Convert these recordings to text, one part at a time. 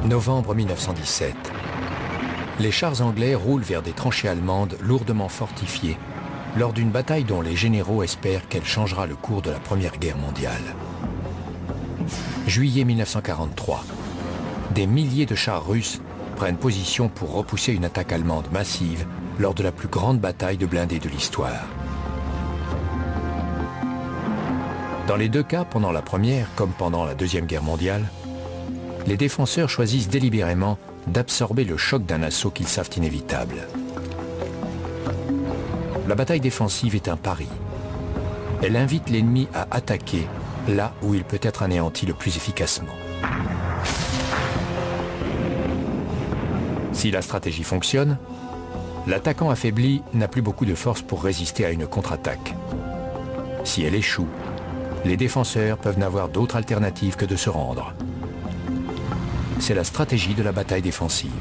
Novembre 1917. Les chars anglais roulent vers des tranchées allemandes lourdement fortifiées lors d'une bataille dont les généraux espèrent qu'elle changera le cours de la Première Guerre mondiale. Juillet 1943. Des milliers de chars russes prennent position pour repousser une attaque allemande massive lors de la plus grande bataille de blindés de l'histoire. Dans les deux cas, pendant la Première comme pendant la Deuxième Guerre mondiale, les défenseurs choisissent délibérément d'absorber le choc d'un assaut qu'ils savent inévitable. La bataille défensive est un pari. Elle invite l'ennemi à attaquer là où il peut être anéanti le plus efficacement. Si la stratégie fonctionne, l'attaquant affaibli n'a plus beaucoup de force pour résister à une contre-attaque. Si elle échoue, les défenseurs peuvent n'avoir d'autre alternative que de se rendre. C'est la stratégie de la bataille défensive.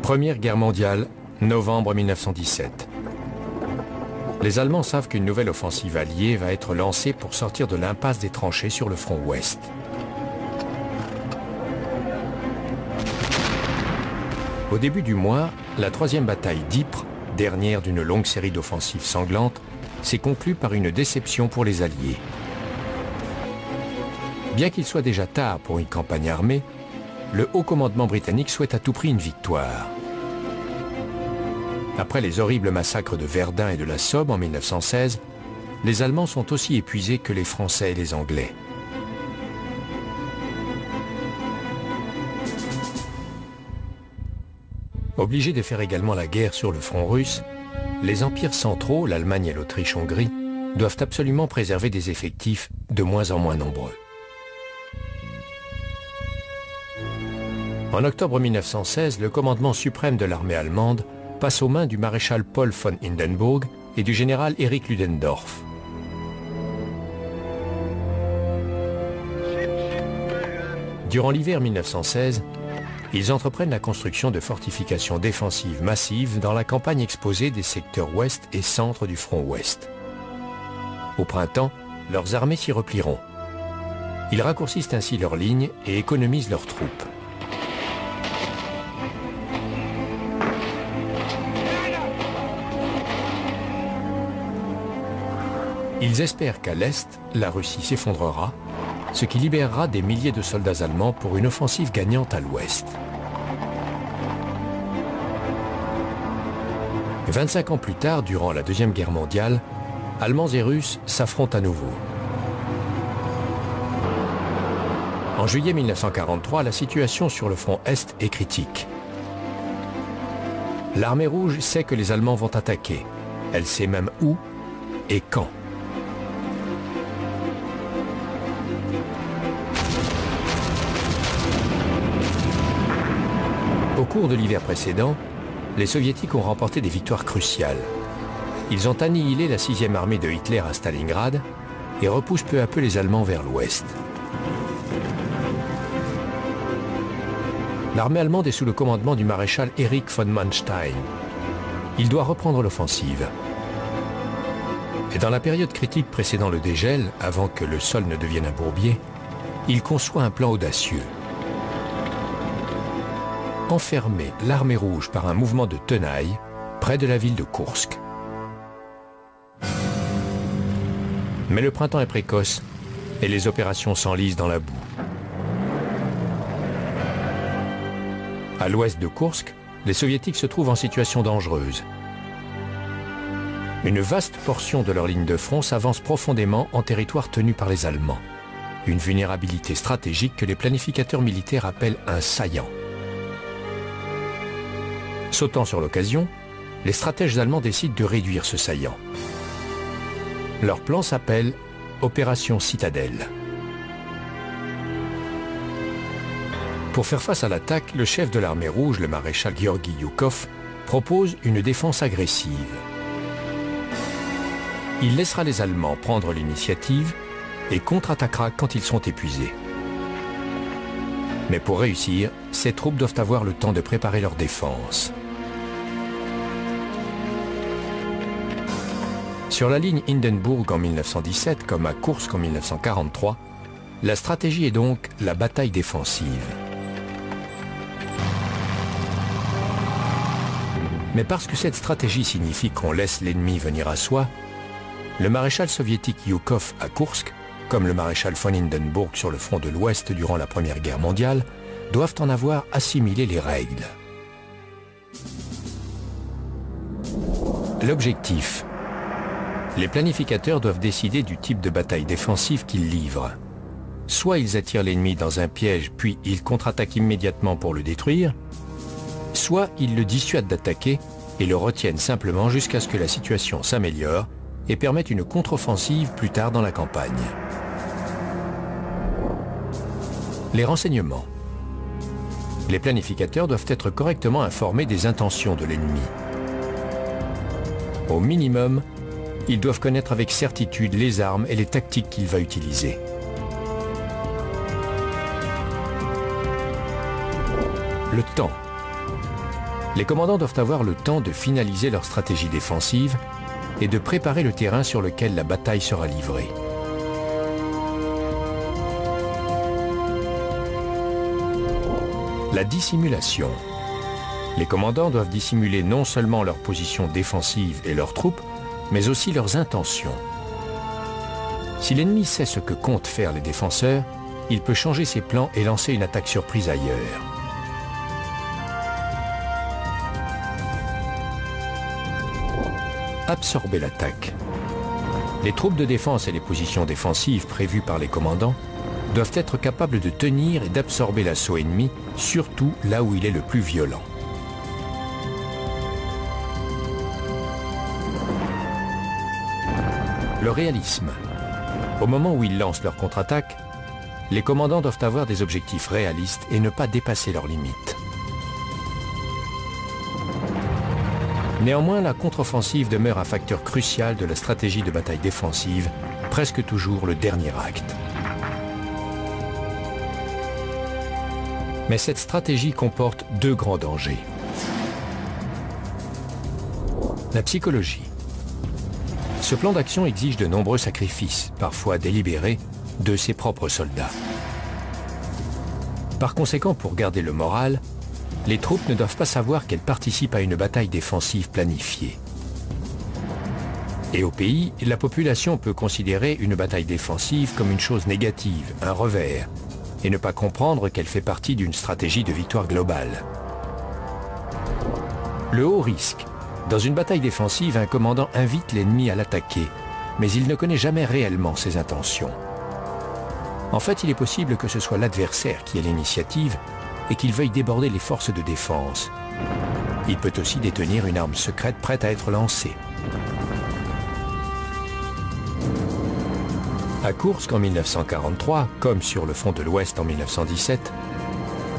Première Guerre mondiale, novembre 1917. Les Allemands savent qu'une nouvelle offensive alliée va être lancée pour sortir de l'impasse des tranchées sur le front ouest. Au début du mois, la troisième bataille d'Ypres, dernière d'une longue série d'offensives sanglantes, s'est conclue par une déception pour les Alliés. Bien qu'il soit déjà tard pour une campagne armée, le haut commandement britannique souhaite à tout prix une victoire. Après les horribles massacres de Verdun et de la Somme en 1916, les Allemands sont aussi épuisés que les Français et les Anglais. Obligés de faire également la guerre sur le front russe, les empires centraux, l'Allemagne et l'Autriche-Hongrie, doivent absolument préserver des effectifs de moins en moins nombreux. En octobre 1916, le commandement suprême de l'armée allemande passe aux mains du maréchal Paul von Hindenburg et du général Erich Ludendorff. Durant l'hiver 1916, ils entreprennent la construction de fortifications défensives massives dans la campagne exposée des secteurs ouest et centre du front ouest. Au printemps, leurs armées s'y replieront. Ils raccourcissent ainsi leurs lignes et économisent leurs troupes. Ils espèrent qu'à l'Est, la Russie s'effondrera, ce qui libérera des milliers de soldats allemands pour une offensive gagnante à l'Ouest. 25 ans plus tard, durant la Deuxième Guerre mondiale, Allemands et Russes s'affrontent à nouveau. En juillet 1943, la situation sur le front Est est critique. L'armée rouge sait que les Allemands vont attaquer. Elle sait même où et quand. Au cours de l'hiver précédent, les Soviétiques ont remporté des victoires cruciales. Ils ont annihilé la 6e armée de Hitler à Stalingrad et repoussent peu à peu les Allemands vers l'ouest. L'armée allemande est sous le commandement du maréchal Erich von Manstein. Il doit reprendre l'offensive. Et dans la période critique précédant le dégel, avant que le sol ne devienne un bourbier, il conçoit un plan audacieux. Enfermer l'armée rouge par un mouvement de tenaille près de la ville de Koursk. Mais le printemps est précoce et les opérations s'enlisent dans la boue. À l'ouest de Koursk, les Soviétiques se trouvent en situation dangereuse. Une vaste portion de leur ligne de front s'avance profondément en territoire tenu par les Allemands. Une vulnérabilité stratégique que les planificateurs militaires appellent un saillant. Sautant sur l'occasion, les stratèges allemands décident de réduire ce saillant. Leur plan s'appelle Opération Citadelle. Pour faire face à l'attaque, le chef de l'armée rouge, le maréchal Georgi Yukov, propose une défense agressive. Il laissera les Allemands prendre l'initiative et contre-attaquera quand ils seront épuisés. Mais pour réussir, ces troupes doivent avoir le temps de préparer leur défense. Sur la ligne Hindenburg en 1917 comme à Koursk en 1943, la stratégie est donc la bataille défensive. Mais parce que cette stratégie signifie qu'on laisse l'ennemi venir à soi, le maréchal soviétique Yukov à Koursk, comme le maréchal von Hindenburg sur le front de l'Ouest durant la Première Guerre mondiale, doivent en avoir assimilé les règles. L'objectif. Les planificateurs doivent décider du type de bataille défensive qu'ils livrent. Soit ils attirent l'ennemi dans un piège, puis ils contre-attaquent immédiatement pour le détruire, soit ils le dissuadent d'attaquer et le retiennent simplement jusqu'à ce que la situation s'améliore et permettent une contre-offensive plus tard dans la campagne. Les renseignements. Les planificateurs doivent être correctement informés des intentions de l'ennemi. Au minimum, ils doivent connaître avec certitude les armes et les tactiques qu'il va utiliser. Le temps. Les commandants doivent avoir le temps de finaliser leur stratégie défensive et de préparer le terrain sur lequel la bataille sera livrée. La dissimulation. Les commandants doivent dissimuler non seulement leur position défensive et leurs troupes, mais aussi leurs intentions. Si l'ennemi sait ce que comptent faire les défenseurs, il peut changer ses plans et lancer une attaque surprise ailleurs. Absorber l'attaque. Les troupes de défense et les positions défensives prévues par les commandants doivent être capables de tenir et d'absorber l'assaut ennemi, surtout là où il est le plus violent. Le réalisme. Au moment où ils lancent leur contre-attaque, les commandants doivent avoir des objectifs réalistes et ne pas dépasser leurs limites. Néanmoins, la contre-offensive demeure un facteur crucial de la stratégie de bataille défensive, presque toujours le dernier acte. Mais cette stratégie comporte deux grands dangers. La psychologie. Ce plan d'action exige de nombreux sacrifices, parfois délibérés, de ses propres soldats. Par conséquent, pour garder le moral, les troupes ne doivent pas savoir qu'elles participent à une bataille défensive planifiée. Et au pays, la population peut considérer une bataille défensive comme une chose négative, un revers, et ne pas comprendre qu'elle fait partie d'une stratégie de victoire globale. Le haut risque. Dans une bataille défensive, un commandant invite l'ennemi à l'attaquer, mais il ne connaît jamais réellement ses intentions. En fait, il est possible que ce soit l'adversaire qui ait l'initiative et qu'il veuille déborder les forces de défense. Il peut aussi détenir une arme secrète prête à être lancée. À Koursk en 1943, comme sur le front de l'Ouest en 1917,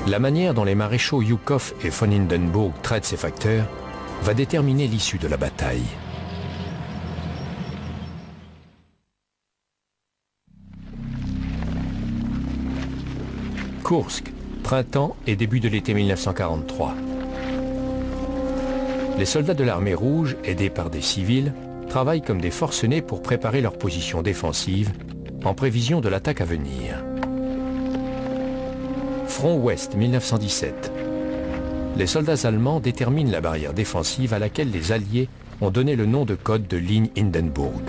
la manière dont les maréchaux Yukov et von Hindenburg traitent ces facteurs va déterminer l'issue de la bataille. Koursk, printemps et début de l'été 1943. Les soldats de l'armée rouge, aidés par des civils, travaillent comme des forcenés pour préparer leur position défensive en prévision de l'attaque à venir. Front Ouest 1917. Les soldats allemands déterminent la barrière défensive à laquelle les Alliés ont donné le nom de code de ligne Hindenburg.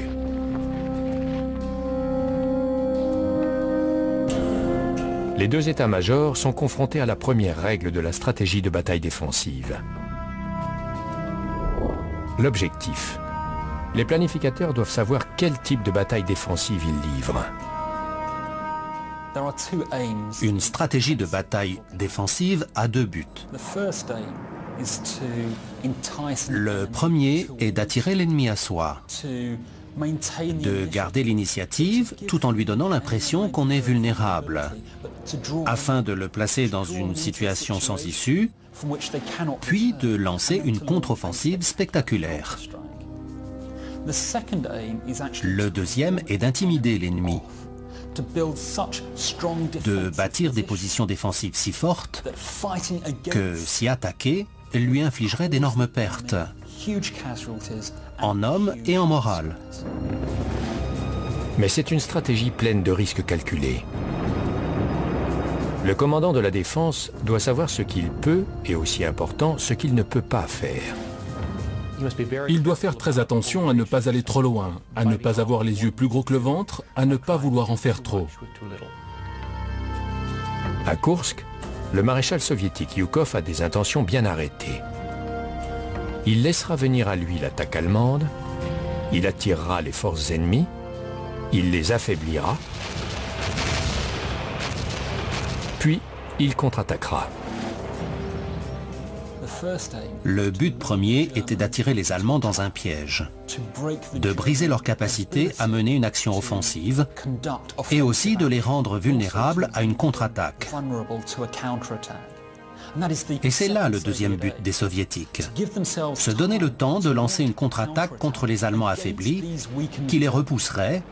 Les deux états-majors sont confrontés à la première règle de la stratégie de bataille défensive. L'objectif. Les planificateurs doivent savoir quel type de bataille défensive ils livrent. Une stratégie de bataille défensive a deux buts. Le premier est d'attirer l'ennemi à soi, de garder l'initiative tout en lui donnant l'impression qu'on est vulnérable, afin de le placer dans une situation sans issue, puis de lancer une contre-offensive spectaculaire. Le deuxième est d'intimider l'ennemi, de bâtir des positions défensives si fortes que, si attaqué, lui infligerait d'énormes pertes, en hommes et en morale. Mais c'est une stratégie pleine de risques calculés. Le commandant de la défense doit savoir ce qu'il peut, et aussi important, ce qu'il ne peut pas faire. Il doit faire très attention à ne pas aller trop loin, à ne pas avoir les yeux plus gros que le ventre, à ne pas vouloir en faire trop. À Koursk, le maréchal soviétique Yukov a des intentions bien arrêtées. Il laissera venir à lui l'attaque allemande, il attirera les forces ennemies, il les affaiblira, puis il contre-attaquera. Le but premier était d'attirer les Allemands dans un piège, de briser leur capacité à mener une action offensive et aussi de les rendre vulnérables à une contre-attaque. Et c'est là le deuxième but des Soviétiques, se donner le temps de lancer une contre-attaque contre les Allemands affaiblis qui les repousserait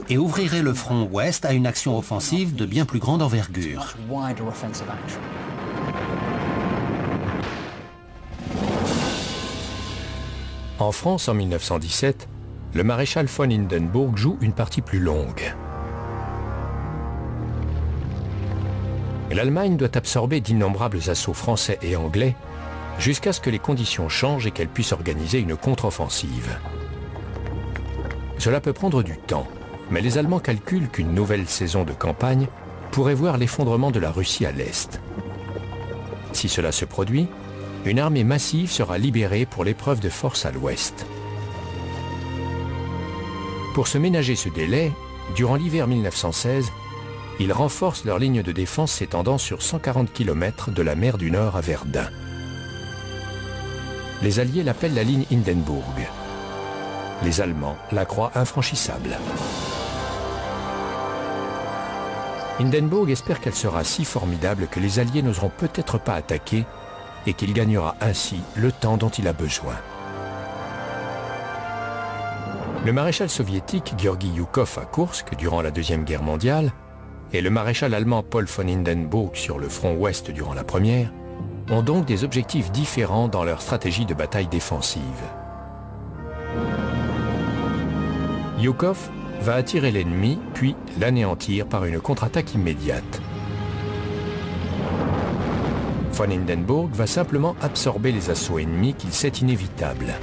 et ouvrirait le front ouest à une action offensive de bien plus grande envergure. En France, en 1917, le maréchal von Hindenburg joue une partie plus longue. L'Allemagne doit absorber d'innombrables assauts français et anglais jusqu'à ce que les conditions changent et qu'elle puisse organiser une contre-offensive. Cela peut prendre du temps, mais les Allemands calculent qu'une nouvelle saison de campagne pourrait voir l'effondrement de la Russie à l'Est. Si cela se produit, une armée massive sera libérée pour l'épreuve de force à l'Ouest. Pour se ménager ce délai, durant l'hiver 1916, ils renforcent leur ligne de défense s'étendant sur 140 km de la mer du Nord à Verdun. Les Alliés l'appellent la ligne Hindenburg. Les Allemands la croient infranchissable. Hindenburg espère qu'elle sera si formidable que les Alliés n'oseront peut-être pas attaquer et qu'il gagnera ainsi le temps dont il a besoin. Le maréchal soviétique Georgi Yukov à Koursk durant la Deuxième Guerre mondiale et le maréchal allemand Paul von Hindenburg sur le front ouest durant la Première ont donc des objectifs différents dans leur stratégie de bataille défensive. Yukov va attirer l'ennemi puis l'anéantir par une contre-attaque immédiate. Von Hindenburg va simplement absorber les assauts ennemis qu'il sait inévitables.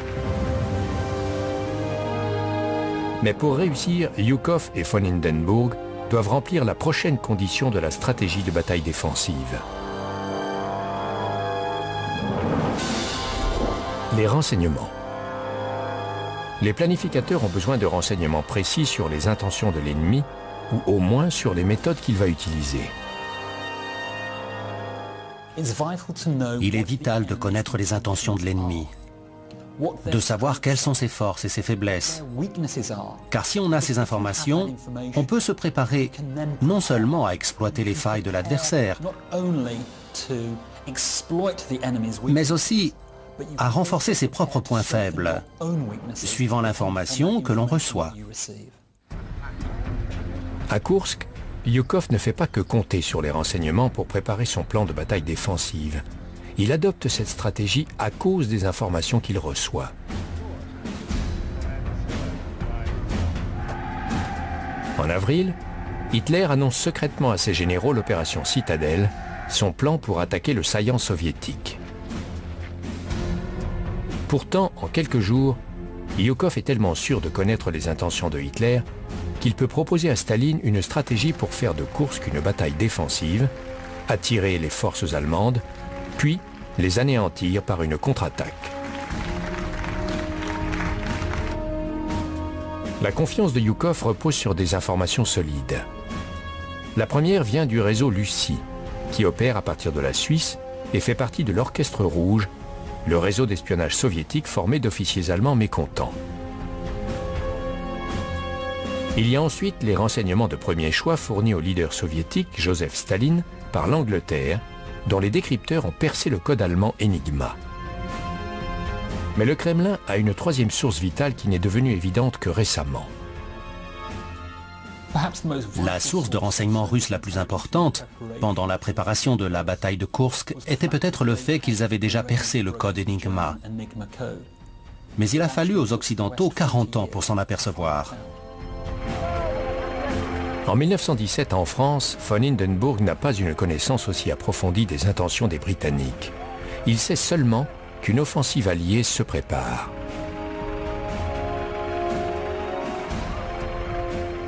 Mais pour réussir, Yukov et von Hindenburg doivent remplir la prochaine condition de la stratégie de bataille défensive. Les renseignements. Les planificateurs ont besoin de renseignements précis sur les intentions de l'ennemi ou au moins sur les méthodes qu'il va utiliser. Il est vital de connaître les intentions de l'ennemi, de savoir quelles sont ses forces et ses faiblesses. Car si on a ces informations, on peut se préparer non seulement à exploiter les failles de l'adversaire, mais aussi à renforcer ses propres points faibles, suivant l'information que l'on reçoit. À Koursk, Yukov ne fait pas que compter sur les renseignements pour préparer son plan de bataille défensive. Il adopte cette stratégie à cause des informations qu'il reçoit. En avril, Hitler annonce secrètement à ses généraux l'opération Citadelle, son plan pour attaquer le saillant soviétique. Pourtant, en quelques jours, Yukov est tellement sûr de connaître les intentions de Hitler qu'il peut proposer à Staline une stratégie pour faire de Koursk une bataille défensive, attirer les forces allemandes, puis les anéantir par une contre-attaque. La confiance de Yukov repose sur des informations solides. La première vient du réseau Lucie, qui opère à partir de la Suisse et fait partie de l'Orchestre Rouge, le réseau d'espionnage soviétique formé d'officiers allemands mécontents. Il y a ensuite les renseignements de premier choix fournis au leader soviétique Joseph Staline par l'Angleterre, dont les décrypteurs ont percé le code allemand Enigma. Mais le Kremlin a une troisième source vitale qui n'est devenue évidente que récemment. La source de renseignement russe la plus importante, pendant la préparation de la bataille de Koursk, était peut-être le fait qu'ils avaient déjà percé le code Enigma. Mais il a fallu aux Occidentaux 40 ans pour s'en apercevoir. En 1917, en France, von Hindenburg n'a pas une connaissance aussi approfondie des intentions des Britanniques. Il sait seulement qu'une offensive alliée se prépare.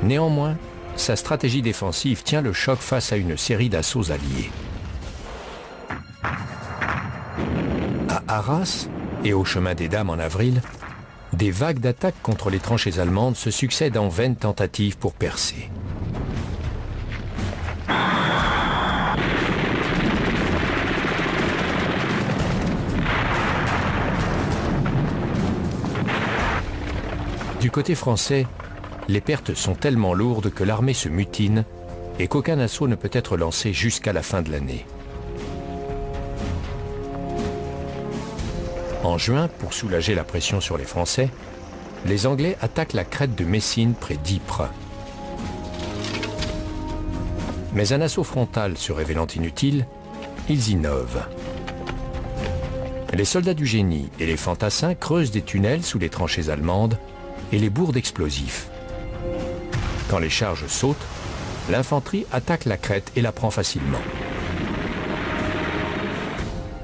Néanmoins, sa stratégie défensive tient le choc face à une série d'assauts alliés. À Arras et au chemin des Dames en avril, des vagues d'attaques contre les tranchées allemandes se succèdent en vaines tentatives pour percer. Du côté français, les pertes sont tellement lourdes que l'armée se mutine et qu'aucun assaut ne peut être lancé jusqu'à la fin de l'année. En juin, pour soulager la pression sur les Français, les Anglais attaquent la crête de Messine près d'Ypres. Mais un assaut frontal se révélant inutile, ils innovent. Les soldats du génie et les fantassins creusent des tunnels sous les tranchées allemandes et les bourrent d'explosifs. Quand les charges sautent, l'infanterie attaque la crête et la prend facilement.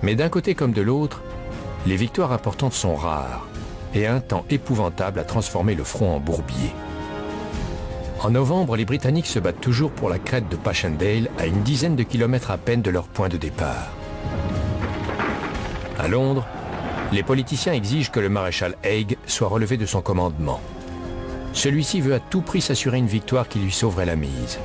Mais d'un côté comme de l'autre, les victoires importantes sont rares et un temps épouvantable a transformé le front en bourbier. En novembre, les Britanniques se battent toujours pour la crête de Passchendaele à une dizaine de kilomètres à peine de leur point de départ. À Londres, les politiciens exigent que le maréchal Haig soit relevé de son commandement. Celui-ci veut à tout prix s'assurer une victoire qui lui sauverait la mise.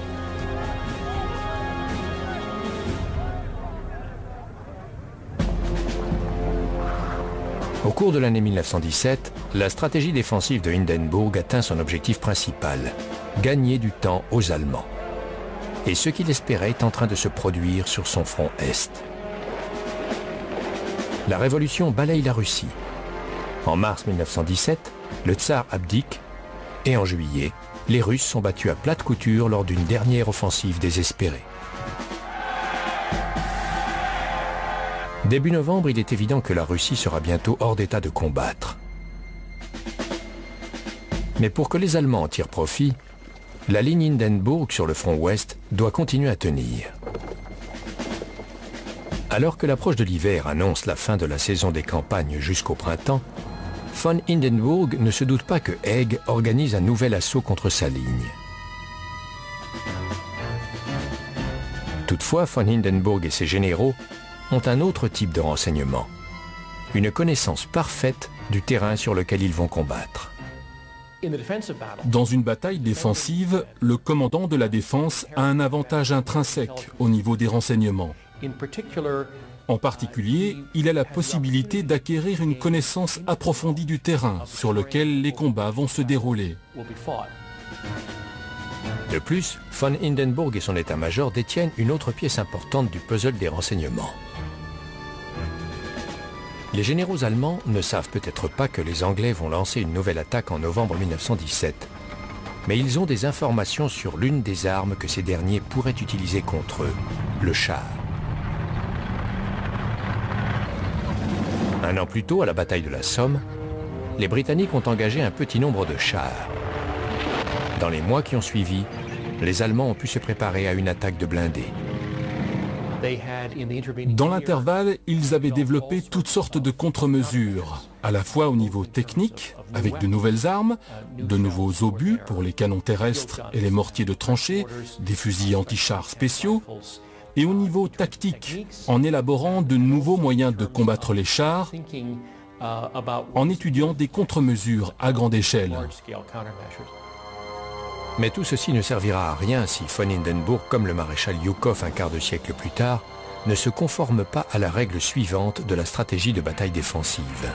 Au cours de l'année 1917, la stratégie défensive de Hindenburg atteint son objectif principal, gagner du temps aux Allemands. Et ce qu'il espérait est en train de se produire sur son front Est. La révolution balaye la Russie. En mars 1917, le tsar abdique et en juillet, les Russes sont battus à plate couture lors d'une dernière offensive désespérée. Début novembre, il est évident que la Russie sera bientôt hors d'état de combattre. Mais pour que les Allemands en tirent profit, la ligne Hindenburg sur le front ouest doit continuer à tenir. Alors que l'approche de l'hiver annonce la fin de la saison des campagnes jusqu'au printemps, von Hindenburg ne se doute pas que Haig organise un nouvel assaut contre sa ligne. Toutefois, von Hindenburg et ses généraux ont un autre type de renseignement, une connaissance parfaite du terrain sur lequel ils vont combattre. Dans une bataille défensive, le commandant de la défense a un avantage intrinsèque au niveau des renseignements. En particulier, il a la possibilité d'acquérir une connaissance approfondie du terrain sur lequel les combats vont se dérouler. De plus, von Hindenburg et son état-major détiennent une autre pièce importante du puzzle des renseignements. Les généraux allemands ne savent peut-être pas que les Anglais vont lancer une nouvelle attaque en novembre 1917, mais ils ont des informations sur l'une des armes que ces derniers pourraient utiliser contre eux, le char. Un an plus tôt, à la bataille de la Somme, les Britanniques ont engagé un petit nombre de chars. Dans les mois qui ont suivi, les Allemands ont pu se préparer à une attaque de blindés. Dans l'intervalle, ils avaient développé toutes sortes de contre-mesures, à la fois au niveau technique, avec de nouvelles armes, de nouveaux obus pour les canons terrestres et les mortiers de tranchée, des fusils anti-chars spéciaux, et au niveau tactique, en élaborant de nouveaux moyens de combattre les chars, en étudiant des contre-mesures à grande échelle. Mais tout ceci ne servira à rien si von Hindenburg, comme le maréchal Zhukov un quart de siècle plus tard, ne se conforme pas à la règle suivante de la stratégie de bataille défensive.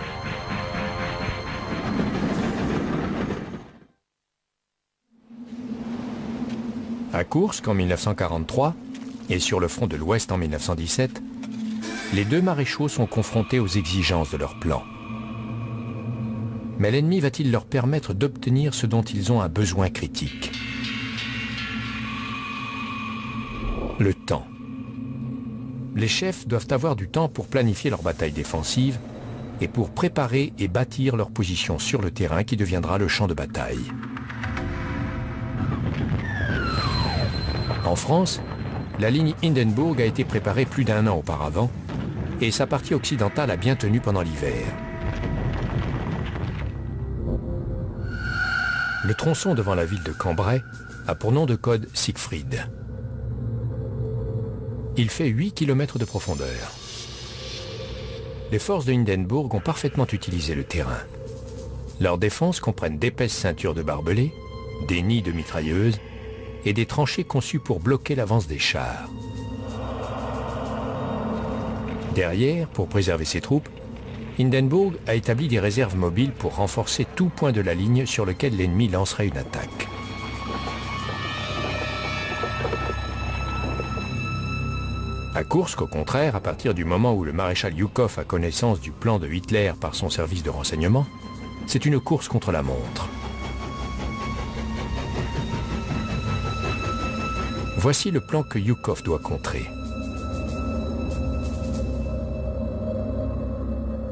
À Koursk en 1943 et sur le front de l'Ouest en 1917, les deux maréchaux sont confrontés aux exigences de leur plan. Mais l'ennemi va-t-il leur permettre d'obtenir ce dont ils ont un besoin critique? Le temps. Les chefs doivent avoir du temps pour planifier leur bataille défensive et pour préparer et bâtir leur position sur le terrain qui deviendra le champ de bataille. En France, la ligne Hindenburg a été préparée plus d'1 an auparavant et sa partie occidentale a bien tenu pendant l'hiver. Le tronçon devant la ville de Cambrai a pour nom de code Siegfried. Il fait 8 km de profondeur. Les forces de Hindenburg ont parfaitement utilisé le terrain. Leurs défenses comprennent d'épaisses ceintures de barbelés, des nids de mitrailleuses et des tranchées conçues pour bloquer l'avance des chars. Derrière, pour préserver ses troupes, Hindenburg a établi des réserves mobiles pour renforcer tout point de la ligne sur lequel l'ennemi lancerait une attaque. À Koursk, au contraire, à partir du moment où le maréchal Yukov a connaissance du plan de Hitler par son service de renseignement, c'est une course contre la montre. Voici le plan que Yukov doit contrer.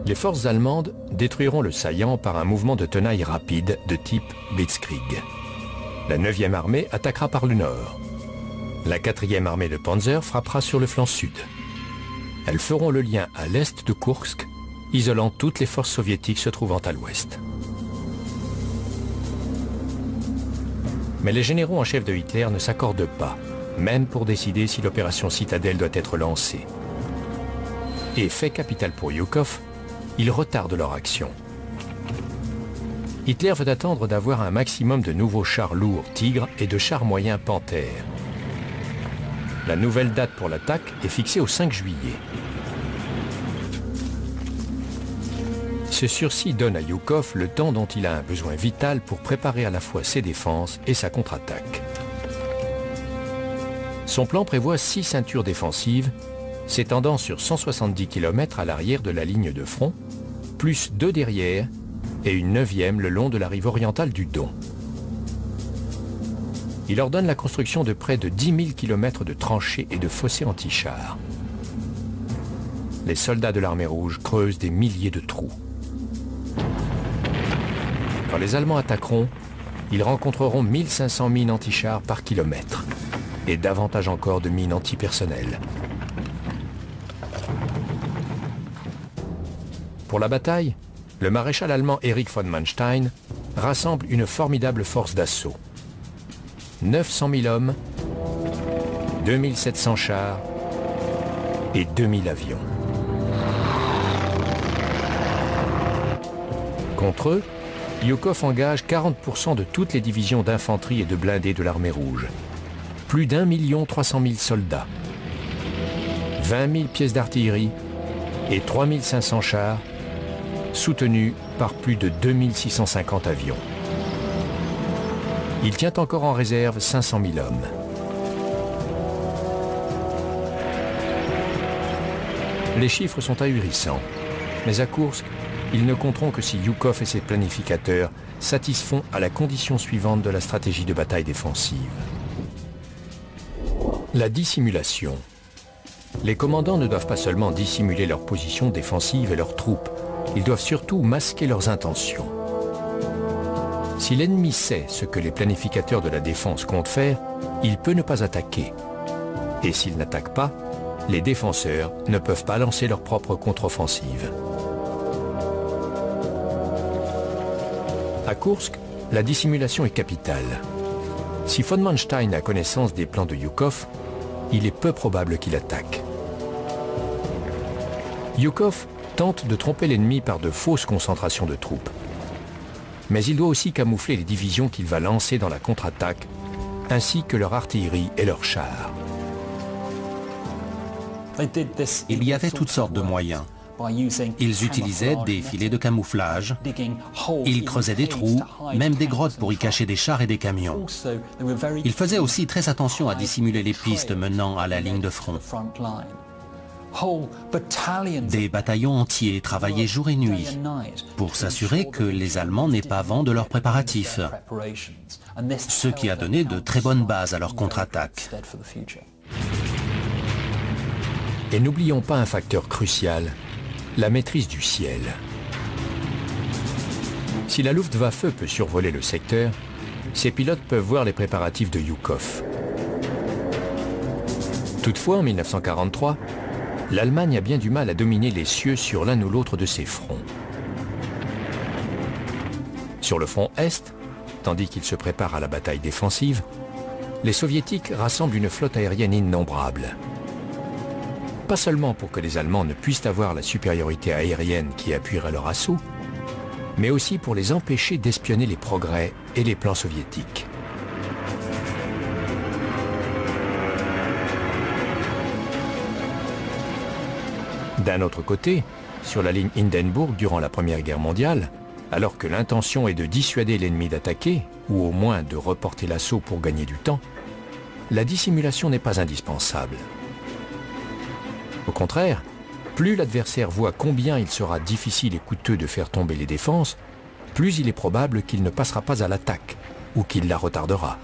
Les forces allemandes détruiront le saillant par un mouvement de tenaille rapide de type Blitzkrieg. La 9e armée attaquera par le nord. La 4e armée de Panzer frappera sur le flanc sud. Elles feront le lien à l'est de Koursk, isolant toutes les forces soviétiques se trouvant à l'ouest. Mais les généraux en chef de Hitler ne s'accordent pas, même pour décider si l'opération Citadelle doit être lancée. Et fait capital pour Yukov, ils retardent leur action. Hitler veut attendre d'avoir un maximum de nouveaux chars lourds Tigre et de chars moyens Panthère. La nouvelle date pour l'attaque est fixée au 5 juillet. Ce sursis donne à Yukov le temps dont il a un besoin vital pour préparer à la fois ses défenses et sa contre-attaque. Son plan prévoit 6 ceintures défensives s'étendant sur 170 km à l'arrière de la ligne de front, plus 2 derrière et une 9e le long de la rive orientale du Don. Il ordonne la construction de près de 10 000 km de tranchées et de fossés anti-chars. Les soldats de l'armée rouge creusent des milliers de trous. Quand les Allemands attaqueront, ils rencontreront 1500 mines anti-chars par kilomètre et davantage encore de mines antipersonnelles. Pour la bataille, le maréchal allemand Erich von Manstein rassemble une formidable force d'assaut. 900 000 hommes, 2700 chars et 2000 avions. Contre eux, Yukov engage 40% de toutes les divisions d'infanterie et de blindés de l'armée rouge. Plus d'1 300 000 soldats, 20 000 pièces d'artillerie et 3500 chars, soutenus par plus de 2650 avions. Il tient encore en réserve 500 000 hommes. Les chiffres sont ahurissants, mais à Koursk, ils ne compteront que si Yukov et ses planificateurs satisfont à la condition suivante de la stratégie de bataille défensive. La dissimulation. Les commandants ne doivent pas seulement dissimuler leur position défensive et leurs troupes, ils doivent surtout masquer leurs intentions. Si l'ennemi sait ce que les planificateurs de la défense comptent faire, il peut ne pas attaquer. Et s'il n'attaque pas, les défenseurs ne peuvent pas lancer leur propre contre-offensive. À Koursk, la dissimulation est capitale. Si von Manstein a connaissance des plans de Yukov, il est peu probable qu'il attaque. Yukov tente de tromper l'ennemi par de fausses concentrations de troupes. Mais il doit aussi camoufler les divisions qu'il va lancer dans la contre-attaque, ainsi que leur artillerie et leurs chars. Il y avait toutes sortes de moyens. Ils utilisaient des filets de camouflage, ils creusaient des trous, même des grottes pour y cacher des chars et des camions. Ils faisaient aussi très attention à dissimuler les pistes menant à la ligne de front. Des bataillons entiers travaillaient jour et nuit pour s'assurer que les Allemands n'aient pas vent de leurs préparatifs, ce qui a donné de très bonnes bases à leur contre-attaque. Et n'oublions pas un facteur crucial, la maîtrise du ciel. Si la Luftwaffe peut survoler le secteur, ses pilotes peuvent voir les préparatifs de Yukov. Toutefois, en 1943, l'Allemagne a bien du mal à dominer les cieux sur l'un ou l'autre de ses fronts. Sur le front Est, tandis qu'ils se préparent à la bataille défensive, les Soviétiques rassemblent une flotte aérienne innombrable. Pas seulement pour que les Allemands ne puissent avoir la supériorité aérienne qui appuierait leur assaut, mais aussi pour les empêcher d'espionner les progrès et les plans soviétiques. D'un autre côté, sur la ligne Hindenburg durant la Première Guerre mondiale, alors que l'intention est de dissuader l'ennemi d'attaquer, ou au moins de reporter l'assaut pour gagner du temps, la dissimulation n'est pas indispensable. Au contraire, plus l'adversaire voit combien il sera difficile et coûteux de faire tomber les défenses, plus il est probable qu'il ne passera pas à l'attaque, ou qu'il la retardera.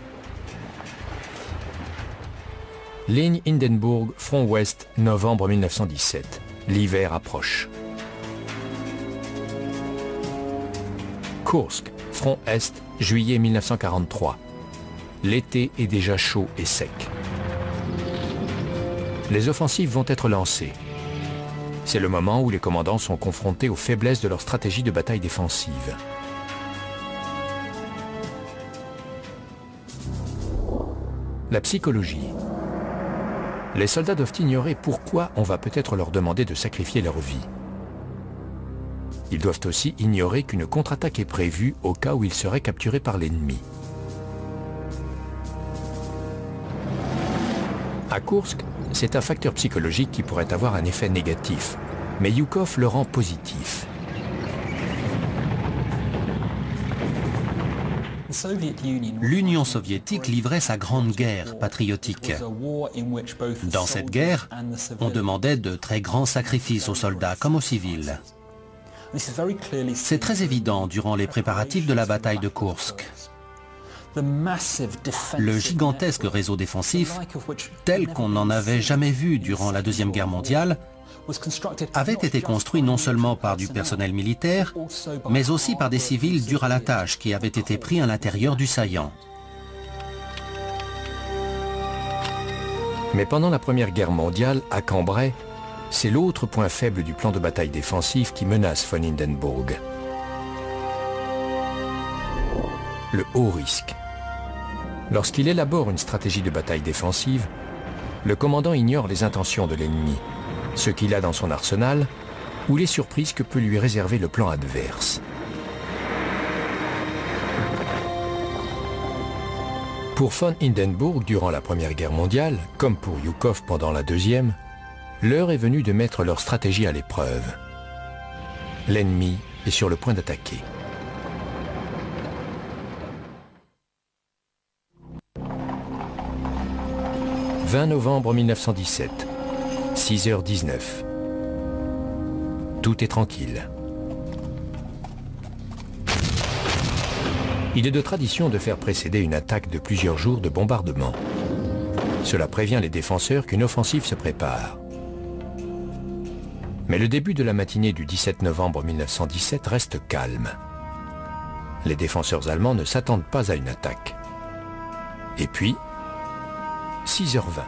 Ligne Hindenburg, front ouest, novembre 1917. L'hiver approche. Kursk, front est, juillet 1943. L'été est déjà chaud et sec. Les offensives vont être lancées. C'est le moment où les commandants sont confrontés aux faiblesses de leur stratégie de bataille défensive. La psychologie. Les soldats doivent ignorer pourquoi on va peut-être leur demander de sacrifier leur vie. Ils doivent aussi ignorer qu'une contre-attaque est prévue au cas où ils seraient capturés par l'ennemi. À Kursk, c'est un facteur psychologique qui pourrait avoir un effet négatif, mais Yukov le rend positif. L'Union soviétique livrait sa grande guerre patriotique. Dans cette guerre, on demandait de très grands sacrifices aux soldats comme aux civils. C'est très évident durant les préparatifs de la bataille de Kursk. Le gigantesque réseau défensif, tel qu'on n'en avait jamais vu durant la Deuxième Guerre mondiale, avait été construit non seulement par du personnel militaire, mais aussi par des civils durs à la tâche qui avaient été pris à l'intérieur du saillant. Mais pendant la Première Guerre mondiale, à Cambrai, c'est l'autre point faible du plan de bataille défensif qui menace von Hindenburg. Le haut risque. Lorsqu'il élabore une stratégie de bataille défensive, le commandant ignore les intentions de l'ennemi, ce qu'il a dans son arsenal ou les surprises que peut lui réserver le plan adverse. Pour von Hindenburg durant la Première Guerre mondiale, comme pour Yukov pendant la Deuxième, l'heure est venue de mettre leur stratégie à l'épreuve. L'ennemi est sur le point d'attaquer. « 20 novembre 1917, 6h19. Tout est tranquille. Il est de tradition de faire précéder une attaque de plusieurs jours de bombardement. Cela prévient les défenseurs qu'une offensive se prépare. Mais le début de la matinée du 17 novembre 1917 reste calme. Les défenseurs allemands ne s'attendent pas à une attaque. Et puis, 6h20.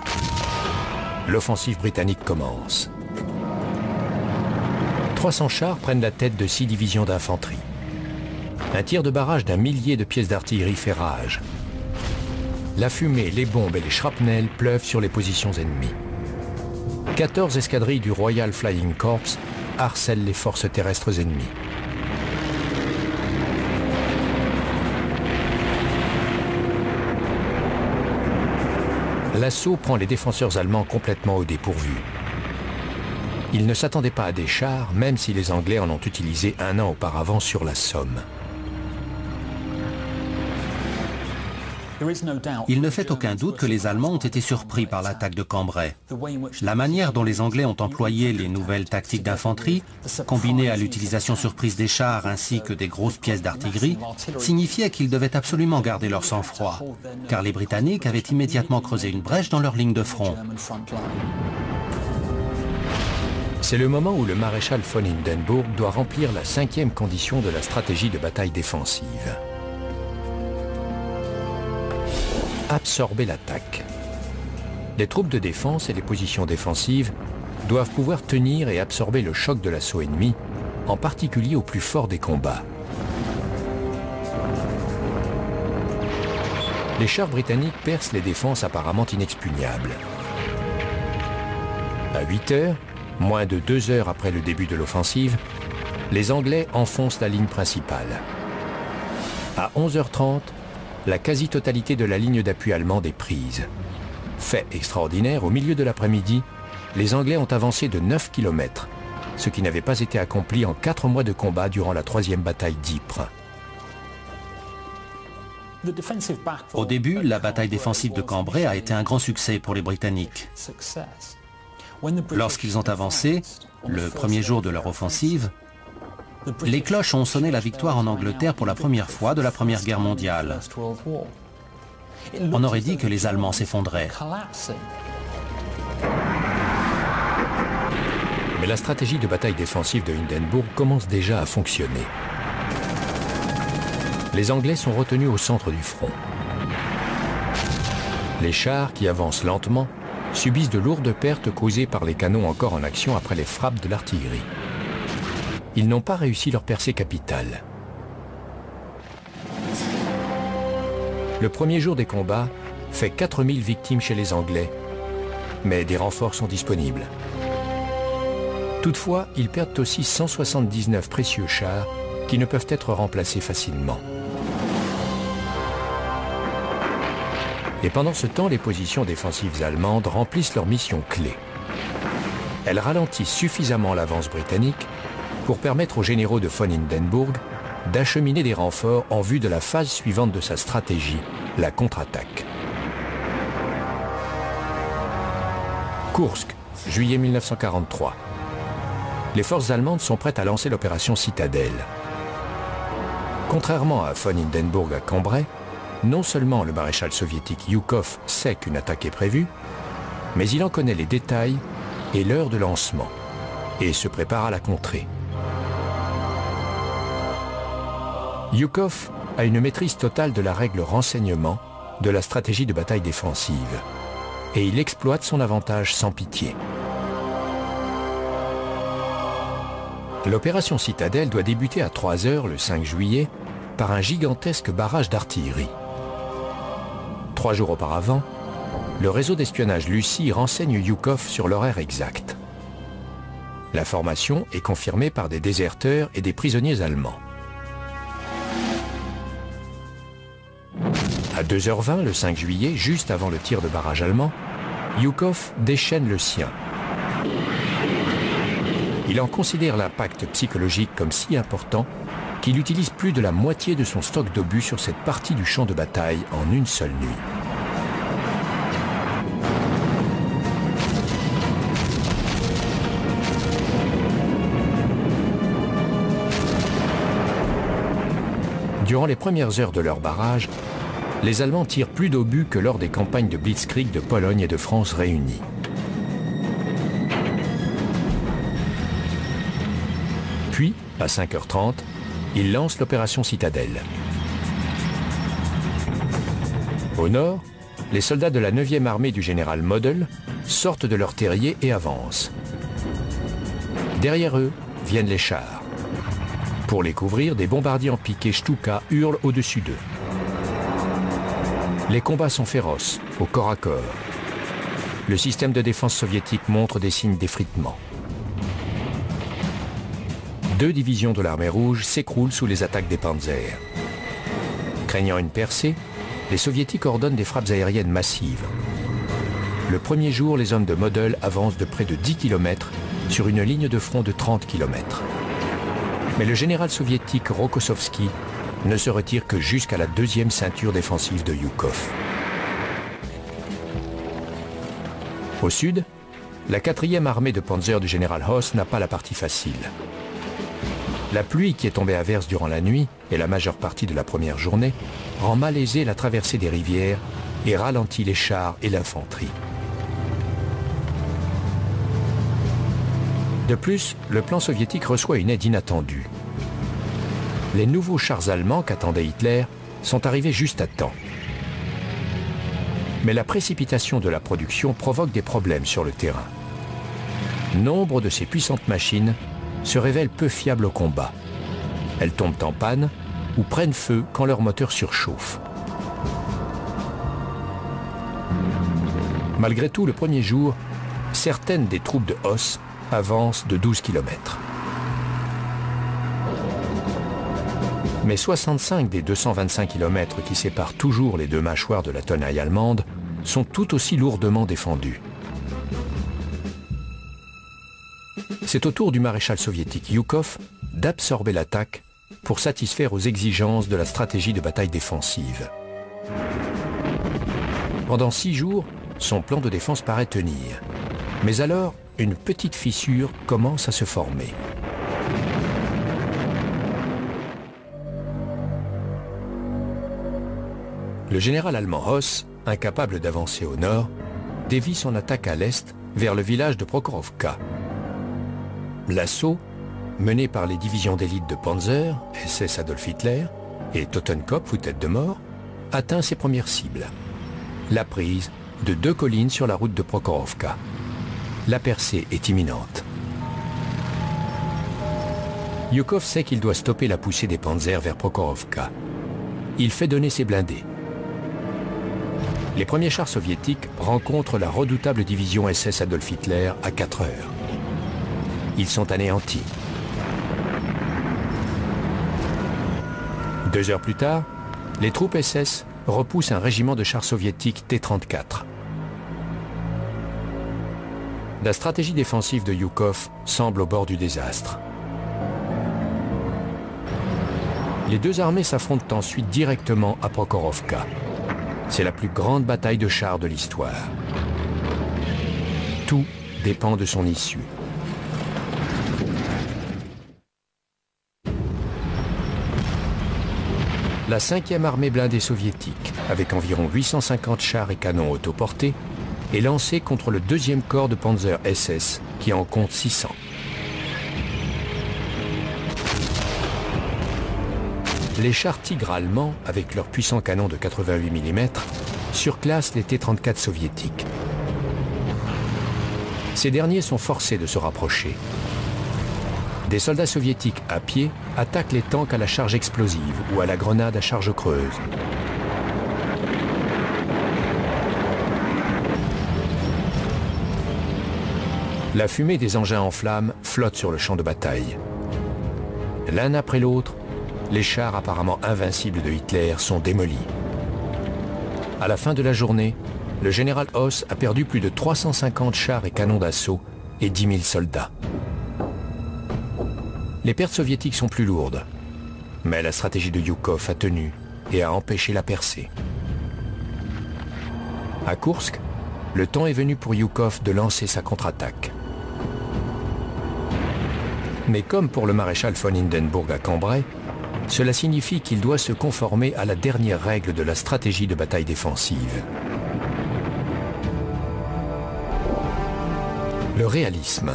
L'offensive britannique commence. 300 chars prennent la tête de 6 divisions d'infanterie. Un tir de barrage d'1 millier de pièces d'artillerie fait rage. La fumée, les bombes et les shrapnels pleuvent sur les positions ennemies. 14 escadrilles du Royal Flying Corps harcèlent les forces terrestres ennemies. L'assaut prend les défenseurs allemands complètement au dépourvu. Ils ne s'attendaient pas à des chars, même si les Anglais en ont utilisé un an auparavant sur la Somme. Il ne fait aucun doute que les Allemands ont été surpris par l'attaque de Cambrai. La manière dont les Anglais ont employé les nouvelles tactiques d'infanterie, combinées à l'utilisation surprise des chars ainsi que des grosses pièces d'artillerie, signifiait qu'ils devaient absolument garder leur sang-froid, car les Britanniques avaient immédiatement creusé une brèche dans leur ligne de front. C'est le moment où le maréchal von Hindenburg doit remplir la 5e condition de la stratégie de bataille défensive. Absorber l'attaque. Les troupes de défense et les positions défensives doivent pouvoir tenir et absorber le choc de l'assaut ennemi, en particulier au plus fort des combats. Les chars britanniques percent les défenses apparemment inexpugnables. À 8 heures, moins de 2 heures après le début de l'offensive, les Anglais enfoncent la ligne principale. À 11h30, la quasi-totalité de la ligne d'appui allemande est prise. Fait extraordinaire, au milieu de l'après-midi, les Anglais ont avancé de 9 km, ce qui n'avait pas été accompli en 4 mois de combat durant la 3e bataille d'Ypres. Au début, la bataille défensive de Cambrai a été un grand succès pour les Britanniques. Lorsqu'ils ont avancé, le premier jour de leur offensive, les cloches ont sonné la victoire en Angleterre pour la première fois de la Première Guerre mondiale. On aurait dit que les Allemands s'effondraient. Mais la stratégie de bataille défensive de Hindenburg commence déjà à fonctionner. Les Anglais sont retenus au centre du front. Les chars, qui avancent lentement, subissent de lourdes pertes causées par les canons encore en action après les frappes de l'artillerie. Ils n'ont pas réussi leur percée capitale. Le premier jour des combats fait 4000 victimes chez les Anglais, mais des renforts sont disponibles. Toutefois, ils perdent aussi 179 précieux chars qui ne peuvent être remplacés facilement. Et pendant ce temps, les positions défensives allemandes remplissent leur mission clé. Elles ralentissent suffisamment l'avance britannique pour permettre aux généraux de von Hindenburg d'acheminer des renforts en vue de la phase suivante de sa stratégie, la contre-attaque. Kursk, juillet 1943. Les forces allemandes sont prêtes à lancer l'opération Citadelle. Contrairement à von Hindenburg à Cambrai, non seulement le maréchal soviétique Zhukov sait qu'une attaque est prévue, mais il en connaît les détails et l'heure de lancement, et se prépare à la contrer. Zhukov a une maîtrise totale de la règle renseignement de la stratégie de bataille défensive, et il exploite son avantage sans pitié. L'opération Citadelle doit débuter à 3 heures le 5 juillet par un gigantesque barrage d'artillerie. 3 jours auparavant, le réseau d'espionnage Lucie renseigne Zhukov sur l'horaire exact. L'information est confirmée par des déserteurs et des prisonniers allemands. À 2h20 le 5 juillet, juste avant le tir de barrage allemand, Zhukov déchaîne le sien. Il en considère l'impact psychologique comme si important qu'il utilise plus de la moitié de son stock d'obus sur cette partie du champ de bataille en une seule nuit. Durant les premières heures de leur barrage, les Allemands tirent plus d'obus que lors des campagnes de Blitzkrieg de Pologne et de France réunies. Puis, à 5h30, ils lancent l'opération Citadelle. Au nord, les soldats de la 9e armée du général Model sortent de leur terrier et avancent. Derrière eux viennent les chars. Pour les couvrir, des bombardiers en piqué Stuka hurlent au-dessus d'eux. Les combats sont féroces, au corps à corps. Le système de défense soviétique montre des signes d'effritement. 2 divisions de l'armée rouge s'écroulent sous les attaques des panzers. Craignant une percée, les soviétiques ordonnent des frappes aériennes massives. Le premier jour, les hommes de Model avancent de près de 10 km sur une ligne de front de 30 km. Mais le général soviétique Rokossovski ne se retire que jusqu'à la deuxième ceinture défensive de Yukov. Au sud, la 4e armée de Panzer du général Hoss n'a pas la partie facile. La pluie qui est tombée à verse durant la nuit et la majeure partie de la première journée rend malaisée la traversée des rivières et ralentit les chars et l'infanterie. De plus, le plan soviétique reçoit une aide inattendue. Les nouveaux chars allemands qu'attendait Hitler sont arrivés juste à temps. Mais la précipitation de la production provoque des problèmes sur le terrain. Nombre de ces puissantes machines se révèlent peu fiables au combat. Elles tombent en panne ou prennent feu quand leur moteur surchauffe. Malgré tout, le premier jour, certaines des troupes de Hoss avancent de 12 km. Mais 65 des 225 km qui séparent toujours les deux mâchoires de la tenaille allemande sont tout aussi lourdement défendus. C'est au tour du maréchal soviétique Yukov d'absorber l'attaque pour satisfaire aux exigences de la stratégie de bataille défensive. Pendant 6 jours, son plan de défense paraît tenir. Mais alors, une petite fissure commence à se former. Le général allemand Hoss, incapable d'avancer au nord, dévie son attaque à l'est vers le village de Prokhorovka. L'assaut, mené par les divisions d'élite de Panzer, SS Adolf Hitler, et Totenkopf ou Tête de Mort, atteint ses premières cibles. La prise de 2 collines sur la route de Prokhorovka. La percée est imminente. Yukov sait qu'il doit stopper la poussée des Panzers vers Prokhorovka. Il fait donner ses blindés. Les premiers chars soviétiques rencontrent la redoutable division SS Adolf Hitler à 4 heures. Ils sont anéantis. 2 heures plus tard, les troupes SS repoussent un régiment de chars soviétiques T-34. La stratégie défensive de Yukov semble au bord du désastre. Les deux armées s'affrontent ensuite directement à Prokhorovka. C'est la plus grande bataille de chars de l'histoire. Tout dépend de son issue. La 5e armée blindée soviétique, avec environ 850 chars et canons autoportés, est lancée contre le 2e corps de Panzer SS, qui en compte 600. Les chars Tigre allemands, avec leurs puissants canons de 88 mm, surclassent les T-34 soviétiques. Ces derniers sont forcés de se rapprocher. Des soldats soviétiques à pied attaquent les tanks à la charge explosive ou à la grenade à charge creuse. La fumée des engins en flammes flotte sur le champ de bataille. L'un après l'autre, les chars apparemment invincibles de Hitler sont démolis. À la fin de la journée, le général Hoss a perdu plus de 350 chars et canons d'assaut et 10 000 soldats. Les pertes soviétiques sont plus lourdes, mais la stratégie de Yukov a tenu et a empêché la percée. À Koursk, le temps est venu pour Yukov de lancer sa contre-attaque. Mais comme pour le maréchal von Hindenburg à Cambrai, cela signifie qu'il doit se conformer à la dernière règle de la stratégie de bataille défensive. Le réalisme.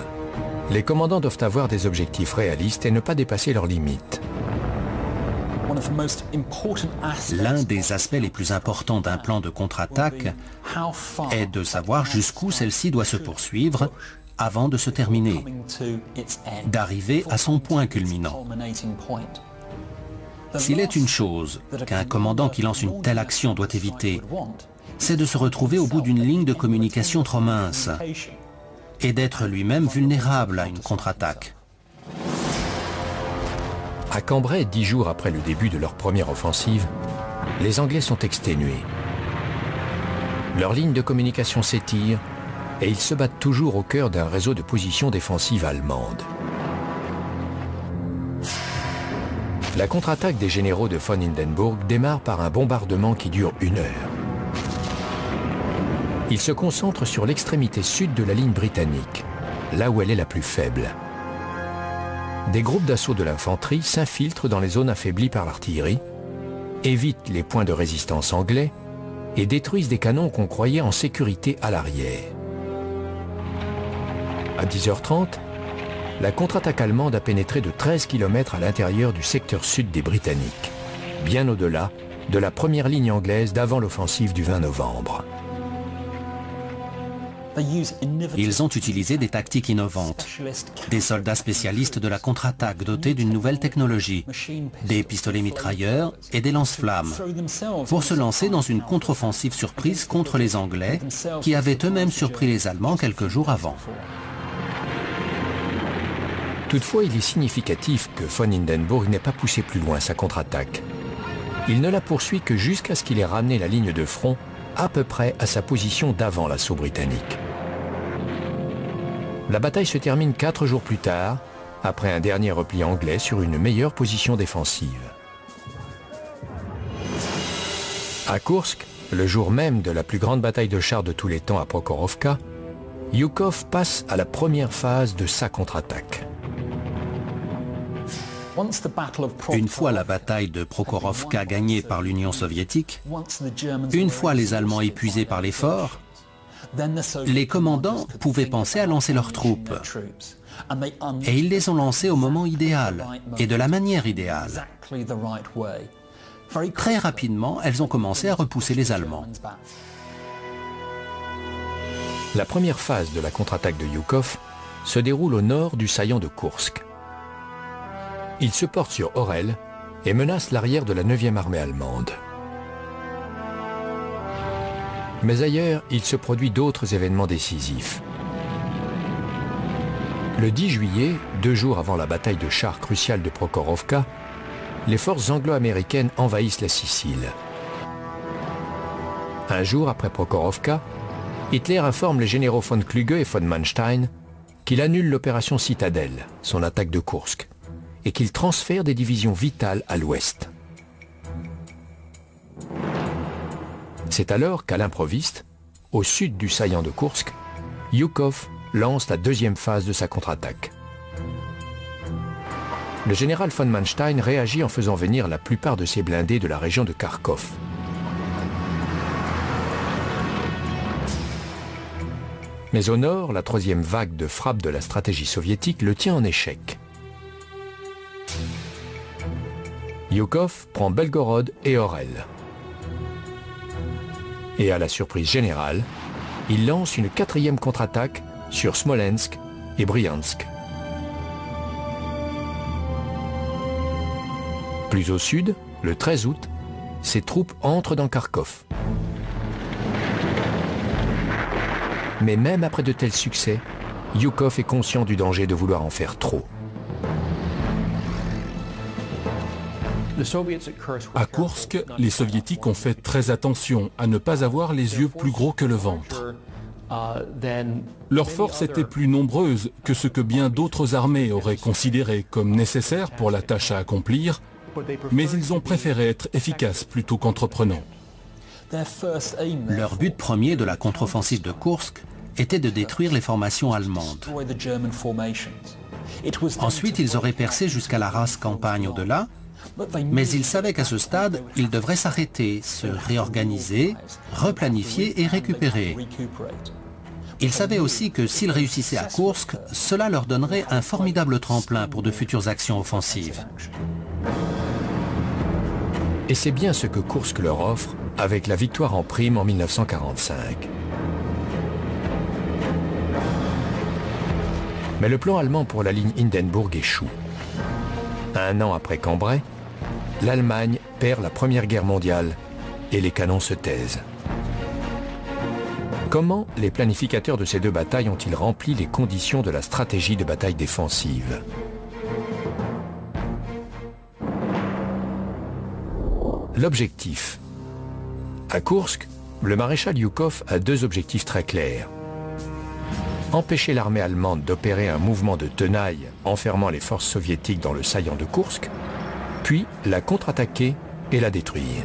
Les commandants doivent avoir des objectifs réalistes et ne pas dépasser leurs limites. L'un des aspects les plus importants d'un plan de contre-attaque est de savoir jusqu'où celle-ci doit se poursuivre avant de se terminer, d'arriver à son point culminant. S'il est une chose qu'un commandant qui lance une telle action doit éviter, c'est de se retrouver au bout d'une ligne de communication trop mince et d'être lui-même vulnérable à une contre-attaque. À Cambrai, 10 jours après le début de leur première offensive, les Anglais sont exténués. Leur ligne de communication s'étire et ils se battent toujours au cœur d'un réseau de positions défensives allemandes. La contre-attaque des généraux de von Hindenburg démarre par un bombardement qui dure 1 heure. Il se concentre sur l'extrémité sud de la ligne britannique, là où elle est la plus faible. Des groupes d'assaut de l'infanterie s'infiltrent dans les zones affaiblies par l'artillerie, évitent les points de résistance anglais et détruisent des canons qu'on croyait en sécurité à l'arrière. À 10h30, la contre-attaque allemande a pénétré de 13 km à l'intérieur du secteur sud des Britanniques, bien au-delà de la première ligne anglaise d'avant l'offensive du 20 novembre. Ils ont utilisé des tactiques innovantes, des soldats spécialistes de la contre-attaque dotés d'une nouvelle technologie, des pistolets mitrailleurs et des lance-flammes, pour se lancer dans une contre-offensive surprise contre les Anglais, qui avaient eux-mêmes surpris les Allemands quelques jours avant. Toutefois, il est significatif que von Hindenburg n'ait pas poussé plus loin sa contre-attaque. Il ne la poursuit que jusqu'à ce qu'il ait ramené la ligne de front à peu près à sa position d'avant l'assaut britannique. La bataille se termine 4 jours plus tard, après un dernier repli anglais sur une meilleure position défensive. À Kursk, le jour même de la plus grande bataille de chars de tous les temps à Prokhorovka, Zhukov passe à la première phase de sa contre-attaque. Une fois la bataille de Prokhorovka gagnée par l'Union soviétique, une fois les Allemands épuisés par l'effort, les commandants pouvaient penser à lancer leurs troupes. Et ils les ont lancées au moment idéal et de la manière idéale. Très rapidement, elles ont commencé à repousser les Allemands. La première phase de la contre-attaque de Zhukov se déroule au nord du saillant de Kursk. Il se porte sur Orel et menace l'arrière de la 9e armée allemande. Mais ailleurs, il se produit d'autres événements décisifs. Le 10 juillet, 2 jours avant la bataille de chars cruciale de Prokhorovka, les forces anglo-américaines envahissent la Sicile. Un jour après Prokhorovka, Hitler informe les généraux von Kluge et von Manstein qu'il annule l'opération Citadelle, son attaque de Kursk, et qu'il transfère des divisions vitales à l'ouest. C'est alors qu'à l'improviste, au sud du saillant de Kursk, Zhukov lance la deuxième phase de sa contre-attaque. Le général von Manstein réagit en faisant venir la plupart de ses blindés de la région de Kharkov. Mais au nord, la troisième vague de frappe de la stratégie soviétique le tient en échec. Zhukov prend Belgorod et Orel. Et à la surprise générale, il lance une 4e contre-attaque sur Smolensk et Briansk. Plus au sud, le 13 août, ses troupes entrent dans Kharkov. Mais même après de tels succès, Zhukov est conscient du danger de vouloir en faire trop. À Kursk, les Soviétiques ont fait très attention à ne pas avoir les yeux plus gros que le ventre. Leurs forces étaient plus nombreuses que ce que bien d'autres armées auraient considéré comme nécessaire pour la tâche à accomplir, mais ils ont préféré être efficaces plutôt qu'entreprenants. Leur but premier de la contre-offensive de Kursk était de détruire les formations allemandes. Ensuite, ils auraient percé jusqu'à la rase campagne au-delà, mais ils savaient qu'à ce stade, ils devraient s'arrêter, se réorganiser, replanifier et récupérer. Ils savaient aussi que s'ils réussissaient à Kursk, cela leur donnerait un formidable tremplin pour de futures actions offensives. Et c'est bien ce que Kursk leur offre avec la victoire en prime en 1945. Mais le plan allemand pour la ligne Hindenburg échoue. 1 an après Cambrai, l'Allemagne perd la Première Guerre mondiale et les canons se taisent. Comment les planificateurs de ces 2 batailles ont-ils rempli les conditions de la stratégie de bataille défensive? L'objectif. À Kursk, le maréchal Zhukov a 2 objectifs très clairs. empêcher l'armée allemande d'opérer un mouvement de tenaille enfermant les forces soviétiques dans le saillant de Koursk, puis la contre-attaquer et la détruire.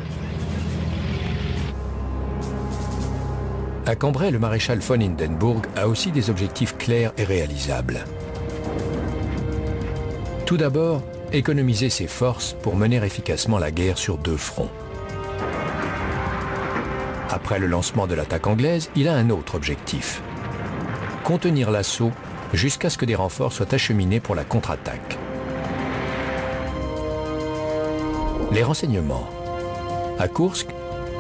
À Cambrai, le maréchal von Hindenburg a aussi des objectifs clairs et réalisables. Tout d'abord, économiser ses forces pour mener efficacement la guerre sur 2 fronts. Après le lancement de l'attaque anglaise, il a un autre objectif. Contenir l'assaut jusqu'à ce que des renforts soient acheminés pour la contre-attaque. Les renseignements. À Koursk,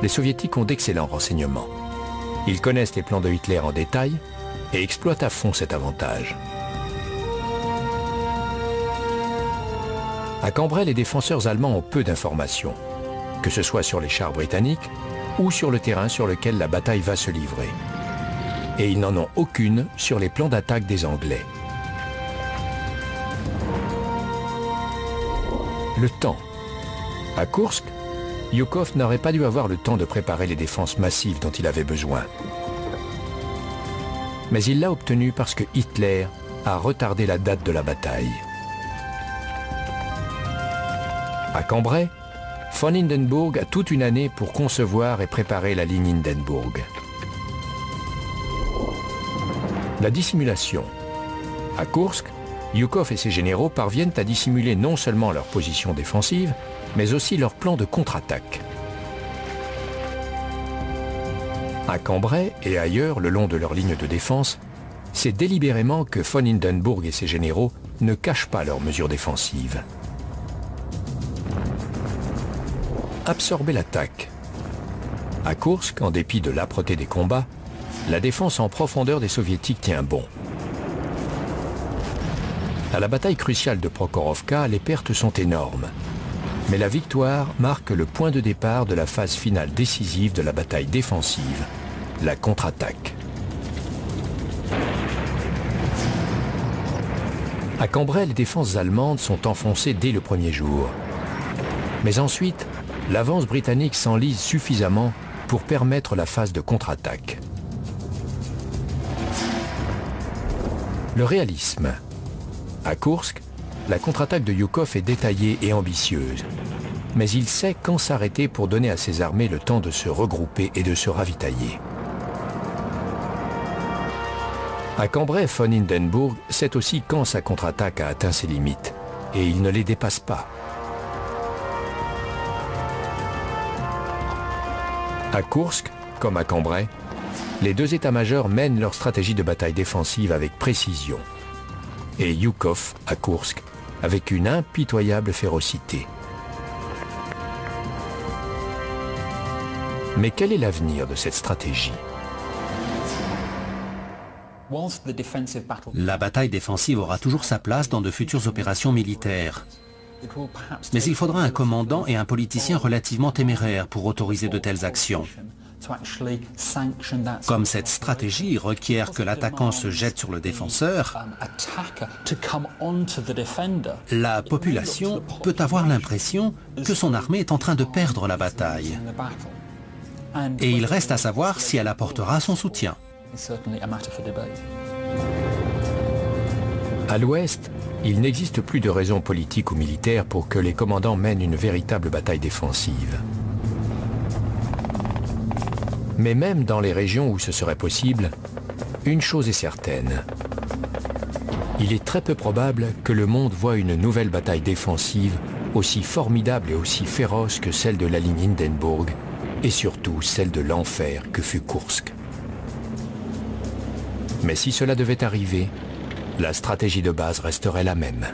les soviétiques ont d'excellents renseignements. Ils connaissent les plans de Hitler en détail et exploitent à fond cet avantage. À Cambrai, les défenseurs allemands ont peu d'informations, que ce soit sur les chars britanniques ou sur le terrain sur lequel la bataille va se livrer. Et ils n'en ont aucune sur les plans d'attaque des Anglais. Le temps. À Koursk, Zhukov n'aurait pas dû avoir le temps de préparer les défenses massives dont il avait besoin. Mais il l'a obtenu parce que Hitler a retardé la date de la bataille. À Cambrai, von Hindenburg a toute une année pour concevoir et préparer la ligne Hindenburg. La dissimulation. À Koursk, Zhukov et ses généraux parviennent à dissimuler non seulement leur position défensive, mais aussi leur plan de contre-attaque. À Cambrai et ailleurs, le long de leur ligne de défense, c'est délibérément que von Hindenburg et ses généraux ne cachent pas leurs mesures défensives. Absorber l'attaque. À Koursk, en dépit de l'âpreté des combats, la défense en profondeur des soviétiques tient bon. À la bataille cruciale de Prokhorovka, les pertes sont énormes. Mais la victoire marque le point de départ de la phase finale décisive de la bataille défensive, la contre-attaque. À Cambrai, les défenses allemandes sont enfoncées dès le premier jour. Mais ensuite, l'avance britannique s'enlise suffisamment pour permettre la phase de contre-attaque. Le réalisme. À Koursk, la contre-attaque de Zhukov est détaillée et ambitieuse. Mais il sait quand s'arrêter pour donner à ses armées le temps de se regrouper et de se ravitailler. À Cambrai, von Hindenburg sait aussi quand sa contre-attaque a atteint ses limites, et il ne les dépasse pas. À Koursk, comme à Cambrai, les 2 états-majors mènent leur stratégie de bataille défensive avec précision. Et Zhukov, à Koursk, avec une impitoyable férocité. Mais quel est l'avenir de cette stratégie? La bataille défensive aura toujours sa place dans de futures opérations militaires. Mais il faudra un commandant et un politicien relativement téméraires pour autoriser de telles actions. Comme cette stratégie requiert que l'attaquant se jette sur le défenseur, la population peut avoir l'impression que son armée est en train de perdre la bataille. Et il reste à savoir si elle apportera son soutien. À l'Ouest, il n'existe plus de raison politique ou militaire pour que les commandants mènent une véritable bataille défensive. Mais même dans les régions où ce serait possible, une chose est certaine. Il est très peu probable que le monde voie une nouvelle bataille défensive aussi formidable et aussi féroce que celle de la ligne Hindenburg et surtout celle de l'enfer que fut Koursk. Mais si cela devait arriver, la stratégie de base resterait la même.